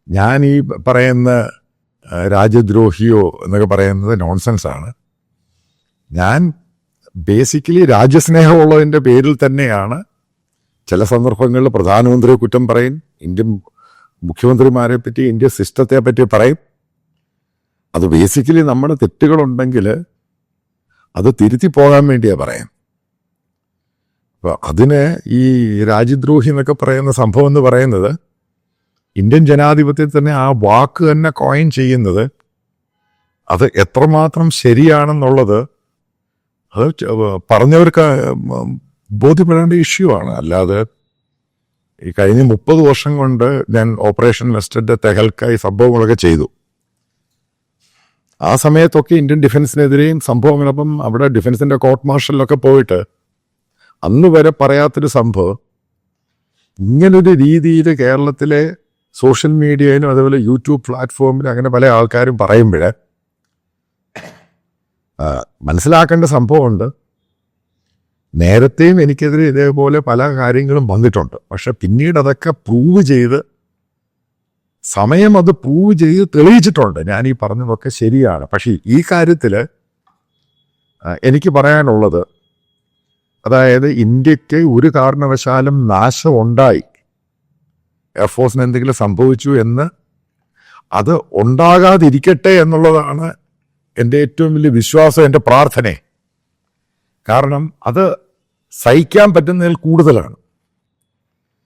ഞാൻ ഈ പറയുന്ന രാജ്യദ്രോഹിയോ എന്നൊക്കെ പറയുന്നത് നോൺസെൻസാണ്. ഞാൻ ബേസിക്കലി രാജ്യസ്നേഹമുള്ളതിൻ്റെ പേരിൽ തന്നെയാണ് ചില സന്ദർഭങ്ങളിൽ പ്രധാനമന്ത്രിയെ കുറ്റം പറയും, ഇന്ത്യൻ മുഖ്യമന്ത്രിമാരെ പറ്റി, ഇന്ത്യൻ സിസ്റ്റത്തെ പറ്റി പറയും. അത് ബേസിക്കലി നമ്മുടെ തെറ്റുകളുണ്ടെങ്കിൽ അത് തിരുത്തി പോകാൻ വേണ്ടിയാണ് പറയാം. അപ്പോൾ അതിന് ഈ രാജ്യദ്രോഹി എന്നൊക്കെ പറയുന്ന സംഭവം എന്ന് പറയുന്നത് ഇന്ത്യൻ ജനാധിപത്യത്തിൽ തന്നെ ആ വാക്ക് തന്നെ കോയിൻ ചെയ്യുന്നത് അത് എത്രമാത്രം ശരിയാണെന്നുള്ളത് അത് പറഞ്ഞവർക്ക് ബോധ്യപ്പെടേണ്ട ഇഷ്യൂ ആണ്. അല്ലാതെ ഈ കഴിഞ്ഞ 30 വർഷം കൊണ്ട് ഞാൻ ഓപ്പറേഷൻ വെസ്റ്റന്റെ തെഹൽക്കായി സംഭവങ്ങളൊക്കെ ചെയ്തു. ആ സമയത്തൊക്കെ ഇന്ത്യൻ ഡിഫൻസിനെതിരെയും സംഭവങ്ങളപ്പം അവിടെ ഡിഫൻസിന്റെ കോർട്ട് മാർഷലിലൊക്കെ പോയിട്ട് അന്ന് വരെ പറയാത്തൊരു സംഭവം ഇങ്ങനൊരു രീതിയിൽ കേരളത്തിലെ സോഷ്യൽ മീഡിയയിലും അതേപോലെ യൂട്യൂബ് പ്ലാറ്റ്ഫോമിലും അങ്ങനെ പല ആൾക്കാരും പറയുമ്പോഴേ മനസ്സിലാക്കേണ്ട സംഭവമുണ്ട്. നേരത്തെയും എനിക്കെതിരെ ഇതേപോലെ പല കാര്യങ്ങളും വന്നിട്ടുണ്ട്. പക്ഷെ പിന്നീട് അതൊക്കെ പ്രൂവ് ചെയ്ത് സമയം അത് പ്രൂവ് ചെയ്ത് തെളിയിച്ചിട്ടുണ്ട്. ഞാൻ ഈ പറഞ്ഞതൊക്കെ ശരിയാണ്. പക്ഷേ ഈ കാര്യത്തിൽ എനിക്ക് പറയാനുള്ളത്, അതായത് ഇന്ത്യക്ക് ഒരു കാരണവശാലും നാശം ഉണ്ടായി, എയർഫോഴ്സിന് എന്തെങ്കിലും സംഭവിച്ചു എന്ന് അത് ഉണ്ടാകാതിരിക്കട്ടെ എന്നുള്ളതാണ് എൻ്റെ ഏറ്റവും വലിയ വിശ്വാസം, എൻ്റെ പ്രാർത്ഥന. കാരണം അത് സഹിക്കാൻ പറ്റുന്നതിൽ കൂടുതലാണ്.